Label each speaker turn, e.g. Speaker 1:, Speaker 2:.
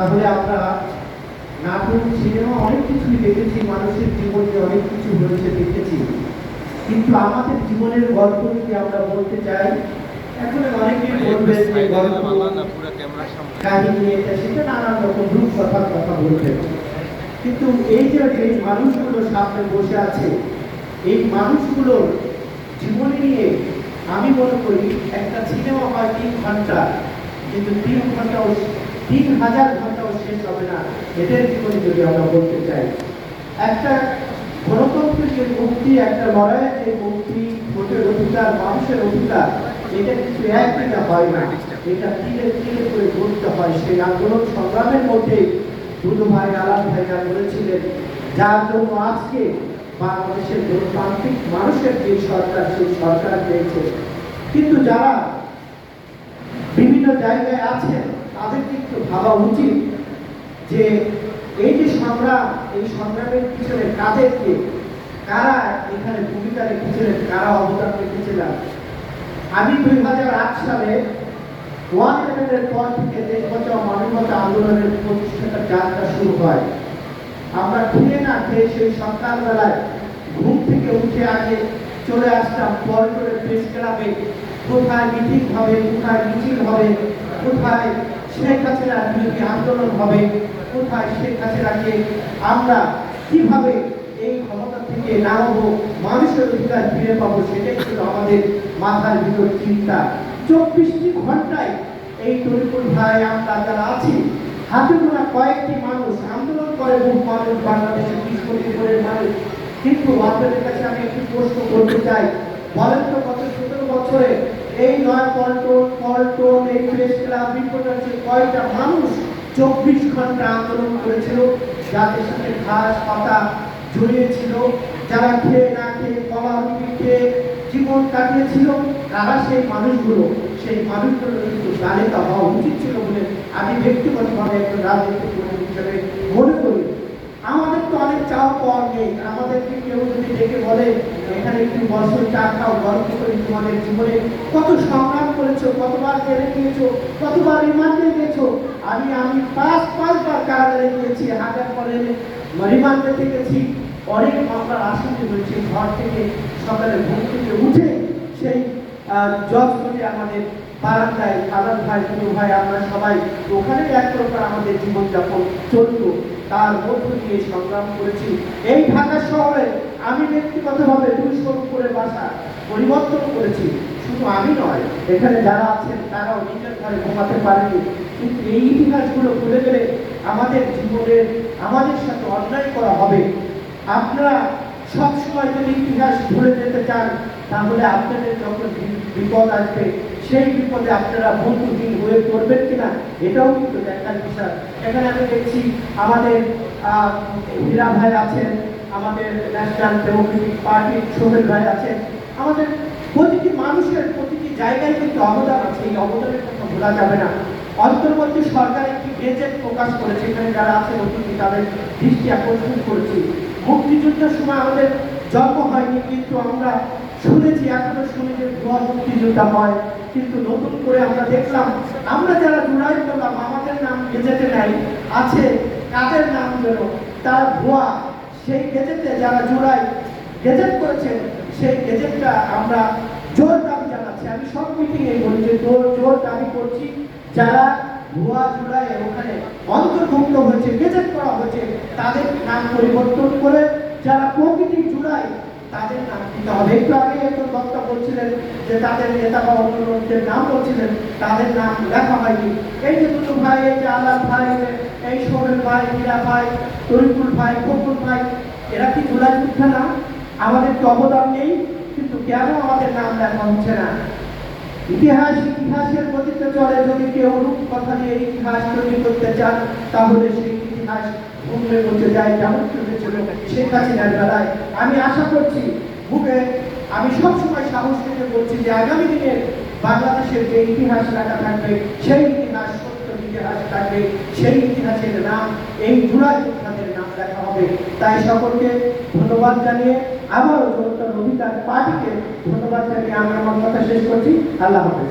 Speaker 1: তাহলে আমরা নাটক সিনেমা অনেক কিছুই দেখেছি, মানুষের জীবনে অনেক কিছু হয়েছে দেখেছি, কিন্তু আমাদের জীবনের গল্প যদি আমরা বলতে চাই, এখন অনেকে বলবেন যে গল্প কাহিনী এটা সেটা নানান রকম রূপকথার কথা বলবেন, কিন্তু এই যে মানুষগুলো সামনে বসে আছে, এই মানুষগুলোর জীবনী নিয়ে আমি মনে করি একটা সিনেমা হয় 3 ঘন্টা, কিন্তু 3 ঘন্টাও 3000 ঘন্টাও শেষ হবে না এদের জীবনে যদি আমরা বলতে চাই। একটা গণতন্ত্রের যে মুক্তি, একটা লড়াইয়ের যে মুক্তি, ভোটের অধিকার, মানুষের অধিকার, এটা কিছু একদিনে হয় না, এটা ধীরে ধীরে করে গড়তে হয়। সেই আন্দোলন সংগ্রামের মধ্যে দুদু ভাই আলাল ভাইরা বলেছিলেন, যার জন্য আজকে বাংলাদেশের গণতান্ত্রিক মানুষের যে সরকার, সেই সরকার পেয়েছে। কিন্তু যারা বিভিন্ন জায়গায় আছেন তাদের কিন্তু ভাবা উচিত যে এই যে সংগ্রাম, এই সংগ্রামের পিছনে কাদেরকে, কারা এখানে ভূমিকা রেখেছিলেন, কারা অবদান রেখেছিলেন। আমি 2008 সালে 1/11-এর পর থেকে দেশ বাঁচাও মানুষ বাঁচাও আন্দোলনের প্রতিষ্ঠাতা যাত্রা শুরু হয়। আমরা খেয়ে না খেয়ে সেই সকালবেলায় ঘুম থেকে উঠে আগে চলে আসতাম পল্টনের প্রেস ক্লাবে, কোথায় মিটিং হবে, কোথায় মিছিল হবে, কোথায় শেখ হাসিনার বিরুদ্ধে আন্দোলন হবে, কোথায় শেখ হাসিনাকে আমরা কিভাবে এই ক্ষমতা থেকে নামাবো, মানুষের অধিকার ফিরে পাবো, সেটাই ছিল আমাদের মাথার ভিতর চিন্তা। 24টি ঘন্টায় এই তরিকুল ভাই, আমরা যারা আছি, হাতে গোনা কয়েকটি মানুষ আন্দোলন করে, বহু মানুষ, বাংলাদেশের 20 কোটি মানুষ। কিন্তু আপনাদের কাছে আমি একটু প্রশ্ন করতে চাই, বলেন তো গত 17 বছরে এই পল্টন, এই প্রেস ক্লাব, রিপোর্টার কয়টা মানুষ 24 ঘন্টা আন্দোলন করেছিল, যাদের সাথে ঘাস পাতা জড়িয়েছিল, যারা খেয়ে না খেয়ে কলা রুটি খেয়ে জীবন কাটিয়েছিল, তারা সেই মানুষগুলো কিন্তু তালিকা হওয়া উচিত ছিল বলে আমি ব্যক্তিগতভাবে একজন রাজনৈতিক কর্মী হিসেবে মনে করি। আমাদের তো অনেক চাওয়া পাওয়া নেই, আমাদেরকে কেউ যদি ডেকে বলে এখানে একটু বছর চা খাও, গল্প করি, তোমাদের জীবনে কত সংগ্রাম করেছো, কতবার জেলে গিয়েছো, কতবার রিমান্ডে গেছো। আমি 5বার কারাগারে গিয়েছি, হাজার পরে রিমান্ডে থেকেছি, অনেক মামলার আসামি হয়েছে। ঘর থেকে সকালে ঘুম থেকে উঠে সেই জজ করে আমাদের বারান্দায় আলাদ ভাই, দুটো ভাই, আমরা সবাই ওখানে এক প্রকার আমাদের জীবনযাপন চলত, তার মধ্য দিয়ে সংগ্রাম করেছি। এই ঢাকা শহরে আমি ব্যক্তিগতভাবে 200 উপরে বাসা পরিবর্তন করেছি। শুধু আমি নয়, এখানে যারা আছেন তারাও নিজের ঘরে ঘুমাতে পারেনি। কিন্তু এই ইতিহাসগুলো ভুলে গেলে আমাদের জীবনের, আমাদের সাথে অন্যায় করা হবে। আপনারা সবসময় যদি ইতিহাস ভুলে যেতে চান, তাহলে আপনাদের যখন বিপদ আসবে, সেই বিপদে আপনারা বন্ধুহীন হয়ে পড়বেন কিনা, এটাও কিন্তু দেখার বিষয়। এখানে আমি দেখছি আমাদের হীরা ভাই আছেন, আমাদের ন্যাশনাল ডেমোক্রেটিক পার্টির সোহেল ভাই আছেন, আমাদের প্রতিটি মানুষের প্রতিটি জায়গায় কিন্তু অবদান আছে, এই অবদানের কথা ভোলা যাবে না। অন্তর্বর্তী সরকার একটি গেজেট প্রকাশ করেছে, এখানে যারা আছেন অতিথি তাদের দৃষ্টি আকর্ষণ করেছি। মুক্তিযুদ্ধের সময় আমাদের জন্ম হয়নি, কিন্তু আমরা শুনেছি, এখনো শুনি যে ভুয়া মুক্তিযোদ্ধা হয়। কিন্তু নতুন করে আমরা দেখলাম, আমরা যারা জুলাই করলাম, আমাদের নাম গেজেটে নাই, আছে কাদের নাম যেন, তারা ভুয়া। সেই গেজেটে যারা জুলাই গেজেট করেছেন, সেই গেজেটটা আমরা জোর দাবি জানাচ্ছি। আমি সব মিটিংয়ে বলি যে জোর দাবি করছি, যারা ভুয়া জুলাই ওখানে অন্তর্ভুক্ত হয়েছে, গেজেট করা হয়েছে, তাদের নাম পরিবর্তন করে যারা প্রকৃতি জুলাই, তাদের নাম দিতে হবে। একটু আগে একজন বক্তা বলছিলেন যে তাদের নেতা বা অন্যদের নাম বলছিলেন, তাদের নাম লেখা হয়নি। এই যে দুটো ভাই, এই যে আলাদ ভাই, এই সোহেল ভাই, হীরা ভাই, তরিকুল ভাই, ফখরুল ভাই, এরা কি জুলাই যোদ্ধা না? আমাদের তো অবদান নেই, কিন্তু কেন আমাদের নাম লেখা হচ্ছে না? ইতিহাসের গতিতে চলে। যদি কেউ রূপ কথা দিয়ে ইতিহাস তৈরি করতে চান, তাহলে সেই ইতিহাস ভুলে বসে যায়, যেমন চলেছিল শেখ হাসিনার বেলায়। আমি আশা করছি, আমি সবসময় সাহস থেকে বলছি যে আগামী দিনে বাংলাদেশের যে ইতিহাস লেখা থাকবে, সেই ইতিহাস সত্য ইতিহাস থাকবে, সেই ইতিহাসের নাম এই জুলাই যোদ্ধাদের নাম লেখা হবে। তাই সকলকে ধন্যবাদ জানিয়ে, আবারও জনতা অধিকার পার্টিকে ধন্যবাদ জানিয়ে আমি আমার কথা শেষ করছি। আল্লাহ হাফেজ।